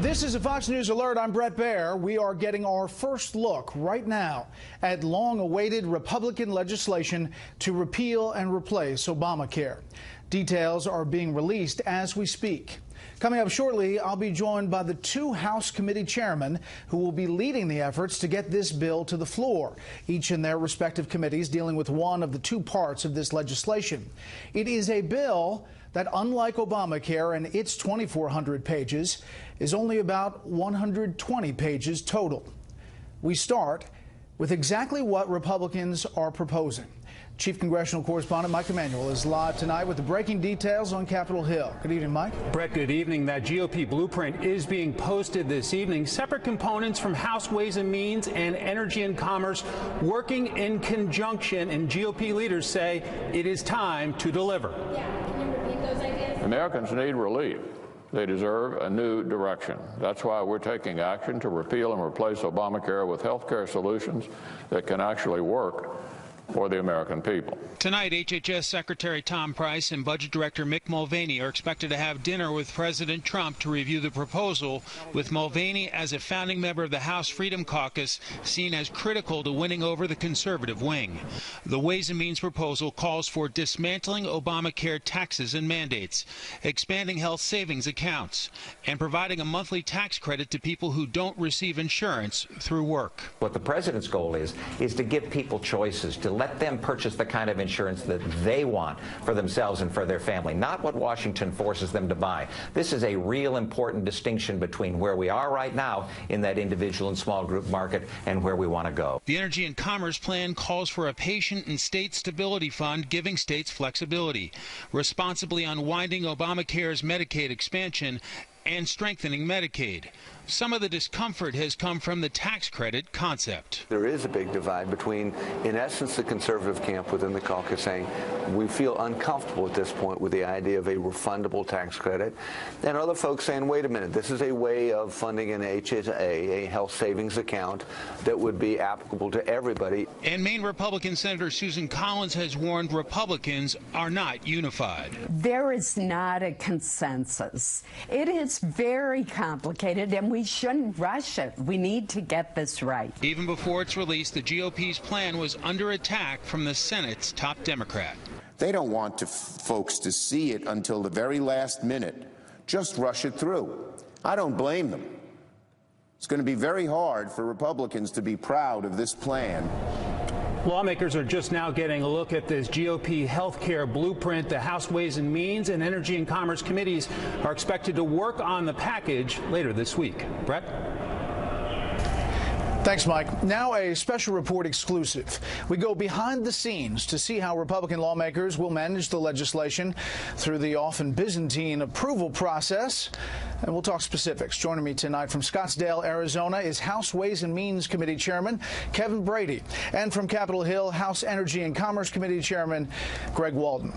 This is a Fox News Alert. I'm Bret. We are getting our first look right now at long-awaited Republican legislation to repeal and replace Obamacare. Details are being released as we speak. Coming up shortly, I'll be joined by the two House committee chairmen who will be leading the efforts to get this bill to the floor, each in their respective committees dealing with one of the two parts of this legislation. It is a bill that, unlike Obamacare and its 2,400 pages, is only about 120 pages total. We start with exactly what Republicans are proposing. Chief Congressional Correspondent Mike Emanuel is live tonight with the breaking details on Capitol Hill. Good evening, Mike. Brett, good evening. That GOP blueprint is being posted this evening. Separate components from House Ways and Means and Energy and Commerce working in conjunction, and GOP leaders say it is time to deliver. Can you repeat those ideas? Americans need relief. They deserve a new direction. That's why we're taking action to repeal and replace Obamacare with health care solutions that can actually work for the American people. Tonight, HHS Secretary Tom Price and Budget Director Mick Mulvaney are expected to have dinner with President Trump to review the proposal, with Mulvaney as a founding member of the House Freedom Caucus seen as critical to winning over the conservative wing. The Ways and Means proposal calls for dismantling Obamacare taxes and mandates, expanding health savings accounts, and providing a monthly tax credit to people who don't receive insurance through work. What the president's goal is to give people choices, to let them purchase the kind of insurance that they want for themselves and for their family, not what Washington forces them to buy. This is a real important distinction between where we are right now in that individual and small group market and where we want to go. The Energy and Commerce Plan calls for a patient and state stability fund giving states flexibility, responsibly unwinding Obamacare's Medicaid expansion, and strengthening Medicaid. Some of the discomfort has come from the tax credit concept. There is a big divide between, in essence, the conservative camp within the caucus saying we feel uncomfortable at this point with the idea of a refundable tax credit, and other folks saying, wait a minute, this is a way of funding an HSA, a health savings account, that would be applicable to everybody. And Maine Republican Senator Susan Collins has warned Republicans are not unified. There is not a consensus. It is very complicated, and we shouldn't rush it. We need to get this right. Even before its release, the GOP's plan was under attack from the Senate's top Democrat. They don't want folks to see it until the very last minute. Just rush it through. I don't blame them. It's going to be very hard for Republicans to be proud of this plan. Lawmakers are just now getting a look at this GOP health care blueprint. The House Ways and Means and Energy and Commerce committees are expected to work on the package later this week. Brett? Thanks, Mike. Now a special report exclusive. We go behind the scenes to see how Republican lawmakers will manage the legislation through the often Byzantine approval process. And we'll talk specifics. Joining me tonight from Scottsdale, Arizona, is House Ways and Means Committee Chairman Kevin Brady. And from Capitol Hill, House Energy and Commerce Committee Chairman Greg Walden.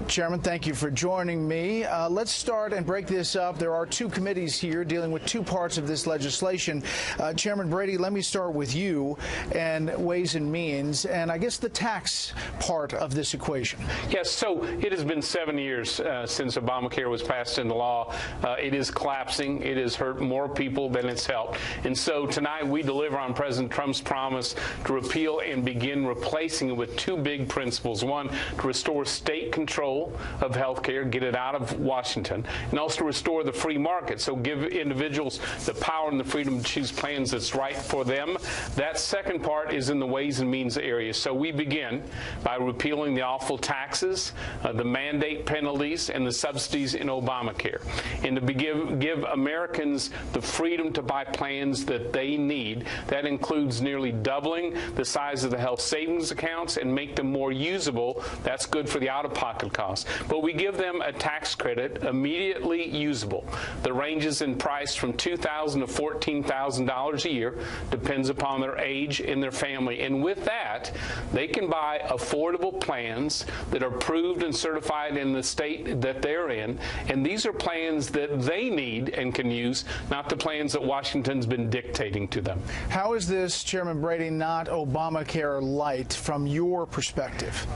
Chairman, thank you for joining me. Let's start and break this up. There are two committees here dealing with two parts of this legislation. Chairman Brady, let me start with you and Ways and Means, and I guess the tax part of this equation. Yes, so it has been 7 years since Obamacare was passed into law. It is collapsing. It has hurt more people than it's helped. And so tonight we deliver on President Trump's promise to repeal and begin replacing it with two big principles. One, to restore state control of health care, get it out of Washington, and also to restore the free market, so give individuals the power and the freedom to choose plans that's right for them. That second part is in the Ways and Means area. So we begin by repealing the awful taxes, the mandate penalties, and the subsidies in Obamacare, and to give Americans the freedom to buy plans that they need. That includes nearly doubling the size of the health savings accounts and make them more usable. That's good for the out-of-pocket costs. But we give them a tax credit immediately usable that ranges in price from $2,000 to $14,000 a year, depends upon their age and their family. And with that, they can buy affordable plans that are approved and certified in the state that they're in. And these are plans that they need and can use, not the plans that Washington's been dictating to them. How is this, Chairman Brady, not Obamacare light from your perspective?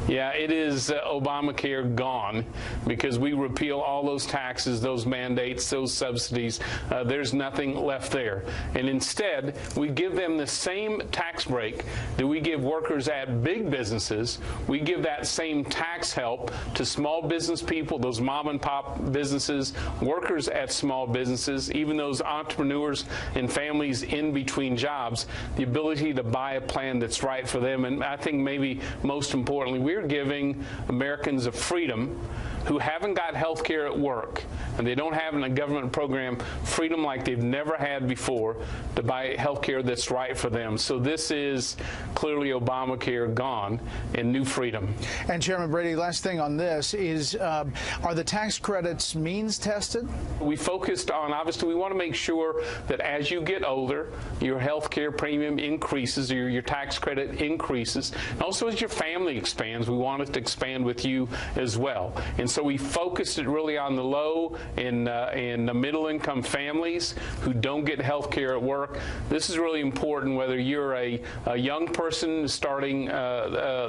Yeah, it is Obamacare gone, because we repeal all those taxes, those mandates, those subsidies. There's nothing left there. And instead, we give them the same tax break that we give workers at big businesses. We give that same tax help to small business people, those mom and pop businesses, workers at small businesses, even those entrepreneurs and families in between jobs, the ability to buy a plan that's right for them. And I think maybe most importantly, we're giving Americans a freedom who haven't got health care at work, and they don't have in a government program freedom like they've never had before to buy health care that's right for them. So this is clearly Obamacare gone and new freedom. And Chairman Brady, last thing on this is, are the tax credits means tested? We focused on, obviously, we want to make sure that as you get older, your health care premium increases, or your tax credit increases. And also as your family expands, we want it to expand with you as well. And so we focused it really on the low and the middle income families who don't get health care at work. This is really important whether you're a young person starting,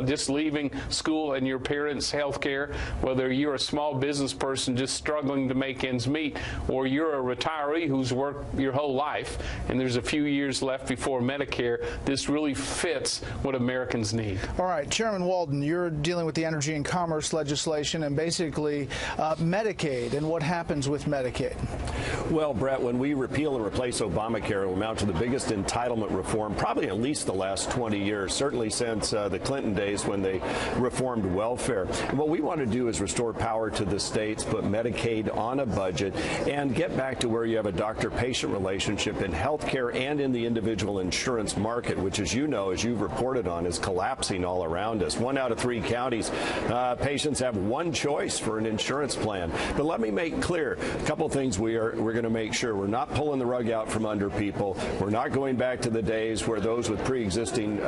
just leaving school and your parents' health care, whether you're a small business person just struggling to make ends meet, or you're a retiree who's worked your whole life and there's a few years left before Medicare. This really fits what Americans need. All right, Chairman Walden, you're dealing with the energy and commerce legislation and basically Medicaid and what happens with Medicaid. Well, Bret, when we repeal and replace Obamacare, it will amount to the biggest entitlement reform probably at least the last 20 years, certainly since the Clinton days when they reformed welfare. And what we want to do is restore power to the states, put Medicaid on a budget, and get back to where you have a doctor-patient relationship in health care and in the individual insurance market, which, as you know, as you've reported on, is collapsing all around us. 1 out of 3 counties, patients have one choice for an insurance plan. But let me make clear a couple things we're going to make sure. We're not pulling the rug out from under people. We're not going back to the days where those with pre-existing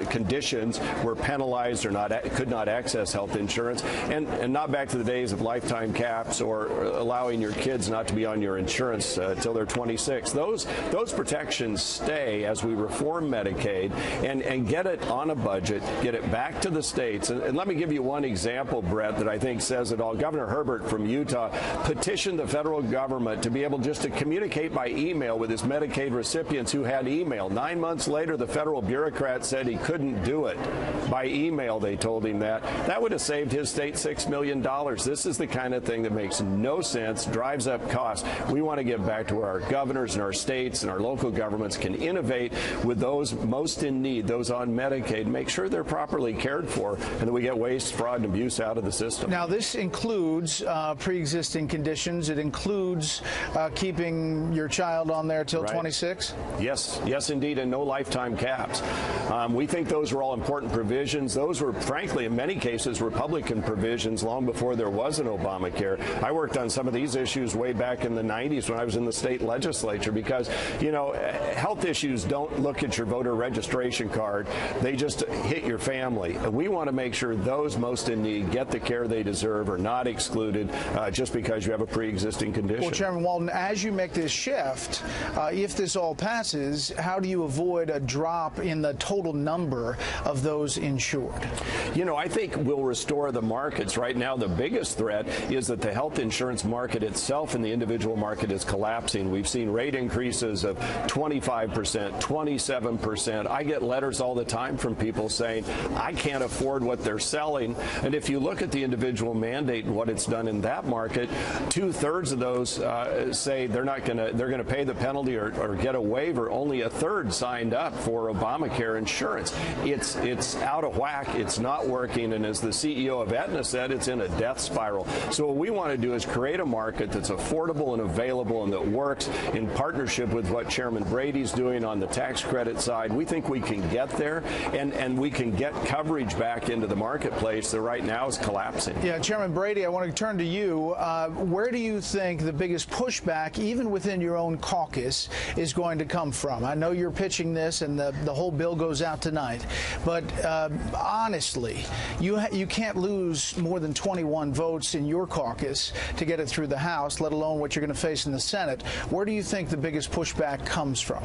conditions were penalized or could not access health insurance, and not back to the days of lifetime caps or allowing your kids not to be on your insurance until they're 26. Those protections stay as we reform Medicaid and get it on a budget, get it back to the states. And let me give you one example, Bret, that I think says it all. Governor Herbert from Utah petitioned the federal government to be able just to communicate by email with his Medicaid recipients who had email. 9 months later, the federal bureaucrat said he couldn't do it. By email, they told him that. That would have saved his state $6 million. This is the kind of thing that makes no sense, drives up costs. We want to get back to where our governors and our states and our local governments can innovate with those most in need, those on Medicaid, make sure they're properly cared for, and that we get waste, fraud, and abuse out of the system. Now, this includes pre-existing conditions. It includes keeping your child on there till 26? Yes, indeed, and no lifetime caps. We think those are all important provisions. Those were, frankly, in many cases, Republican provisions long before there was an Obamacare. I worked on some of these issues way back in the 90s when I was in the state legislature because, you know, health issues don't look at your voter registration card. They just hit your family. And we want to make sure those most in need get the care they deserve, are not excluded just because you have a pre-existing condition. Well, Chairman Walden, as you make this shift, if this all passes, how do you avoid a drop in the total number of those insured? You know, I think we'll restore the markets. Right now, the biggest threat is that the health insurance market itself and the individual market is collapsing. We've seen rate increases of 25%, 27%. I get letters all the time from people saying, I can't afford what they're selling. And if you look at the individual mandate and what it's done in that market, 2/3 of those say they're going to pay the penalty or get a waiver. Only 1/3 signed up for Obamacare insurance. It's out of whack. It's not working. And as the CEO of Aetna said, it's in a death spiral. So what we want to do is create a market that's affordable and available and that works in partnership with what Chairman Brady's doing on the tax credit side. We think we can get there and we can get coverage back into the marketplace that right now is collapsing. Yeah, Chairman Brady, I want to turn to you. Where do you think the biggest pushback, even within your own caucus, is going to come from? I know you're pitching this, and the whole bill goes out tonight. But honestly, you can't lose more than 21 votes in your caucus to get it through the House, let alone what you're going to face in the Senate. Where do you think the biggest pushback comes from?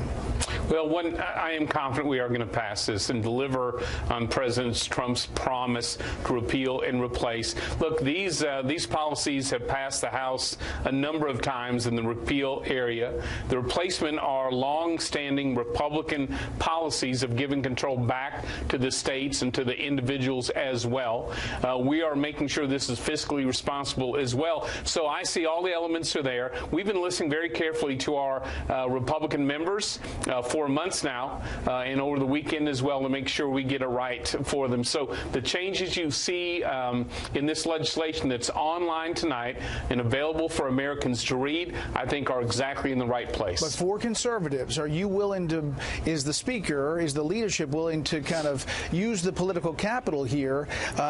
Well, I am confident we are going to pass this and deliver on President Trump's promise to repeal and replace. Look, these policies have passed the House a number of times in the repeal area. The replacement are long-standing Republican policies of giving control back to the states and to the individuals as well. We are making sure this is fiscally responsible as well. So I see all the elements are there. We've been listening very carefully to our Republican members for months now, and over the weekend as well, to make sure we get it right for them. So the changes you see in this legislation that's online tonight and available for Americans to read, I think are exactly in the right place. But for conservatives, are you willing to, is the leadership willing to kind of use the political capital here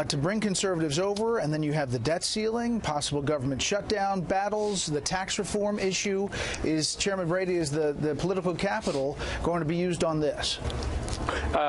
to bring conservatives over? And then you have the debt ceiling, possible government shutdown battles, the tax reform issue. Is Chairman Brady, is the political capital going to be used on this?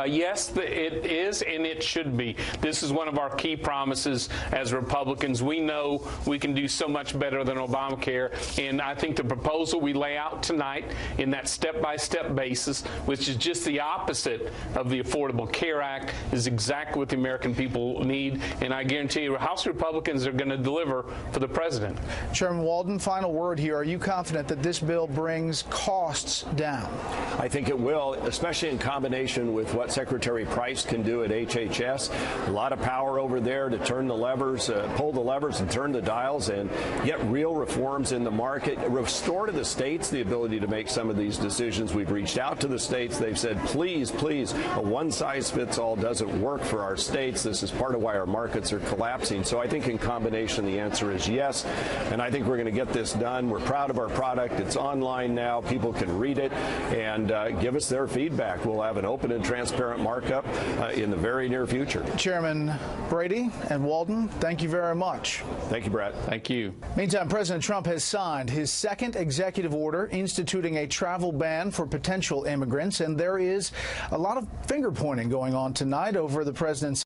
Yes, it is, and it should be. This is one of our key promises as Republicans. We know we can do so much better than Obamacare, and I think the proposal we lay out tonight in that step-by-step basis, which is just the opposite of the Affordable Care Act, is exactly what the American people need, and I guarantee you House Republicans are going to deliver for the president. Chairman Walden, final word here. Are you confident that this bill brings costs down? I think it will, especially in combination with what Secretary Price can do at HHS. A lot of power over there to turn the levers, pull the levers and turn the dials, and get real reforms in the market. Restore to the states the ability to make some of these decisions. We've reached out to the states. They've said, please, please, a one-size-fits-all doesn't work for our states. This is part of why our markets are collapsing. So I think in combination the answer is yes, and I think we're going to get this done. We're proud of our product. It's online now. People can read it and give us their feedback. We'll have an open and transparent markup in the very near future. Chairman Brady and Walden, thank you very much. Thank you, Bret. Thank you. Meantime, President Trump has signed his second executive order instituting a travel ban for potential immigrants, and there is a lot of finger-pointing going on tonight over the president's